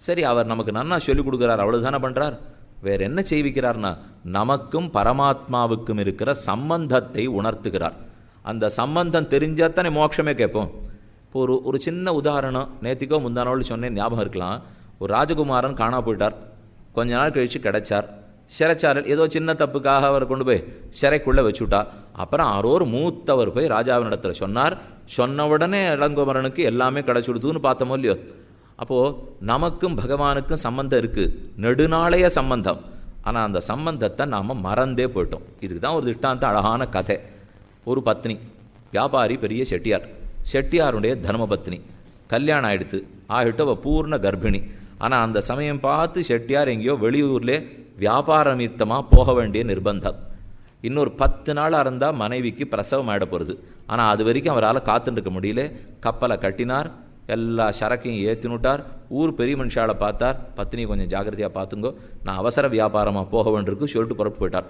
சரி, அவர் நமக்கு நன்னா சொல்லிக் கொடுக்குறார், அவ்வளவுதானே பண்ணுறார். வேற என்ன செய்விக்கிறார்னா நமக்கும் பரமாத்மாவுக்கும் இருக்கிற சம்பந்தத்தை உணர்த்துகிறார். அந்த சம்பந்தம் தெரிஞ்சாத்தானே மோட்சமே கேட்போம். இப்போ ஒரு சின்ன உதாரணம் நேத்திக்கோ முந்தானோடு சொன்னேன், ஞாபகம் இருக்கலாம். ஒரு ராஜகுமாரன் காணா போயிட்டார். கொஞ்ச நாள் கழித்து கிடைச்சார். சிறைச்சாரல் ஏதோ சின்ன தப்புக்காக அவர் கொண்டு போய் சிறைக்குள்ளே வச்சுட்டார். அப்புறம் ஆரோர் மூத்தவர் போய் ராஜாவினிடத்தில் சொன்னார். சொன்ன உடனே இளங்குமரனுக்கு எல்லாமே கிடைச்சுடுதுன்னு பார்த்தோமோ இல்லையோ. அப்போது நமக்கும் பகவானுக்கும் சம்பந்தம் இருக்குது, நெடுநாளைய சம்பந்தம். ஆனால் அந்த சம்பந்தத்தை நாம் மறந்தே போயிட்டோம். இதுக்கு தான் ஒரு திஷ்டாந்த அழகான கதை. ஒரு பத்னி, வியாபாரி, பெரிய செட்டியார். செட்டியாருடைய தர்மபத்னி கல்யாணம் ஆகிடுத்து. ஆகிட்டு அவள் பூர்ண கர்ப்பிணி. ஆனால் அந்த சமயம் பார்த்து செட்டியார் எங்கேயோ வெளியூர்லே வியாபார நிமித்தமாக போக வேண்டிய நிர்பந்தம். இன்னொரு 10 நாளாக இருந்தால் மனைவிக்கு பிரசவம் ஆகிட போகிறது. ஆனால் அது வரைக்கும் அவரால் காத்துருக்க முடியல. கப்பலை கட்டினார், எல்லா சரக்கையும் ஏற்றினுட்டார். ஊர் பெரிய மனுஷாலை பார்த்தார். பத்னி கொஞ்சம் ஜாக்கிரதையாக பார்த்துங்கோ, நான் அவசர வியாபாரமாக போக வேண்டியிருக்கு சொல்லிட்டு புறப்பட்டு போயிட்டார்.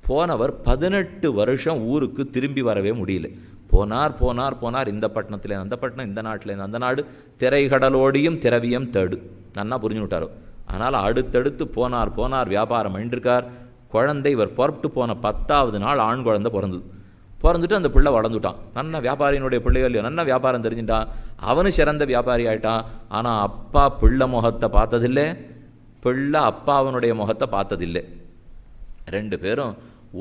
போனவர் 18 வருஷம் ஊருக்கு திரும்பி வரவே முடியல. போனார் போனார் போனார், இந்த பட்டணத்தில் அந்த பட்டணம், இந்த நாட்டில் அந்த நாடு, திரைகடலோடியும் திரவியம் தேடு. நன்னா புரிஞ்சு விட்டாரோ. ஆனால் அடுத்தடுத்து போனார் போனார், வியாபாரம் பண்ணிருக்கார். குழந்தை இவர் புறப்பட்டு போன 10ஆவது நாள் ஆண் குழந்தை பிறந்துட்டு அந்த பிள்ளை வளர்ந்துட்டான். நல்ல வியாபாரியினுடைய பிள்ளையோ இல்லையோ, நல்ல வியாபாரம் தெரிஞ்சுட்டான். அவனு சிறந்த வியாபாரி ஆயிட்டான். ஆனால் அப்பா பிள்ளை முகத்தை பார்த்ததில்லை, பிள்ளை அப்பா அவனுடைய முகத்தை பார்த்ததில்லை. 2 பேரும்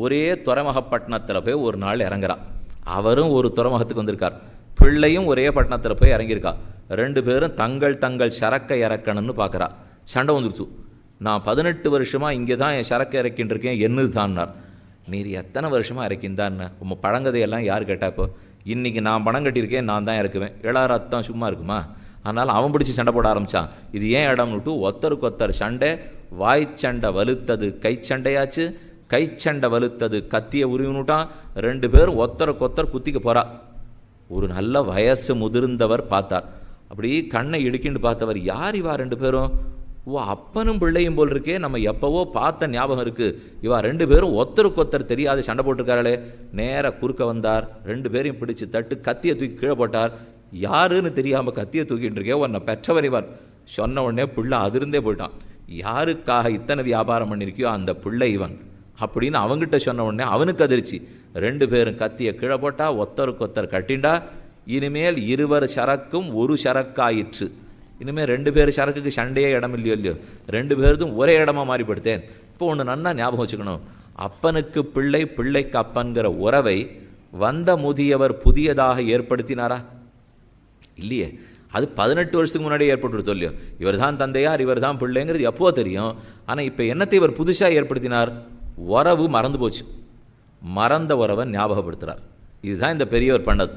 ஒரே துறைமுகப்பட்டினத்தில் போய் ஒரு நாள் இறங்குறான். அவரும் ஒரு துறைமுகத்துக்கு வந்திருக்கார், பிள்ளையும் ஒரே பட்டணத்தில் போய் இறங்கியிருக்கா. 2 பேரும் தங்கள் தங்கள் சரக்கை இறக்கணும்னு பார்க்குறா. சண்டை வந்துருச்சு. நான் 18 வருஷமாக இங்கே தான் என் சரக்கை இறக்கின்னு இருக்கேன், என்னது தான்னார். நீர் எத்தனை வருஷமாக இறக்கின்றான்னு உங்கள் பழங்கதையெல்லாம் யார் கேட்டா? இப்போ இன்றைக்கி நான் பணம் கட்டியிருக்கேன், நான் தான் இறக்குவேன். ரத்தம் சும்மா இருக்குமா? அதனால் அவன் பிடிச்சி சண்டை போட ஆரம்பித்தான். இது ஏன் இடம்னுட்டு ஒத்தருக்கு ஒத்தர் சண்டை. வாய்ச்சண்டை வலுத்தது கைச்சண்டையாச்சு, கைச்சண்டை வலுத்தது கத்தியை உருவினுட்டான். 2 பேரும் ஒத்தருக்கு ஒத்தர் குத்திக்க போகிறா. ஒரு நல்ல வயசு முதிர்ந்தவர் பார்த்தார். அப்படி கண்ணை இடுக்கின்னு பார்த்தவர், யார் இவா 2 பேரும்? ஓ, அப்பனும் பிள்ளையும் போல் இருக்கே, நம்ம எப்பவோ பார்த்த ஞாபகம் இருக்கு. இவா 2 பேரும் ஒத்தருக்கு ஒத்தர் தெரியாது சண்டை போட்டிருக்காங்களே. நேராக குறுக்க வந்தார். 2 பேரையும் பிடிச்சு தட்டு கத்தியை தூக்கி கீழே போட்டார். யாருன்னு தெரியாமல் கத்தியை தூக்கிட்டு இருக்கே, உன்னை பெற்றவர் இவர் சொன்ன உடனே பிள்ளை அதிர்ந்தே போயிட்டான். யாருக்காக இத்தனை வியாபாரம் பண்ணியிருக்கியோ அந்த பிள்ளை இவன் அப்படின்னு அவங்கிட்ட சொன்ன உடனே அவனுக்கு அதிர்ச்சி. 2 பேரும் கத்தியை கீழே போட்டா, ஒத்தருக்கு ஒத்தர் கட்டிண்டா. இனிமேல் 2 சரக்கும் ஒரு சரக்காயிற்று. இனிமேல் 2 பேர் சரக்குக்கு சண்டையே இடம் இல்லையோ, 2 பேருதும் ஒரே இடமா மாறிப்படுத்தேன். இப்போ ஒன்று நன்னா ஞாபகம் வச்சுக்கணும், அப்பனுக்கு பிள்ளை, பிள்ளைக்கு அப்பன்கிற உறவை வந்த முதியவர் புதியதாக ஏற்படுத்தினாரா? இல்லையே. அது 18 வருஷத்துக்கு முன்னாடி ஏற்பட்டு சொல்லியோ. இவர் தான் தந்தையார், இவர் தான் பிள்ளைங்கிறது எப்போ தெரியும். ஆனால் இப்போ என்னத்தை இவர் புதுசாக ஏற்படுத்தினார்? உறவு மறந்து போச்சு. மறந்த உறவை ஞாபகப்படுத்துகிறார். இதுதான் இந்த பெரியவர் பண்ணது.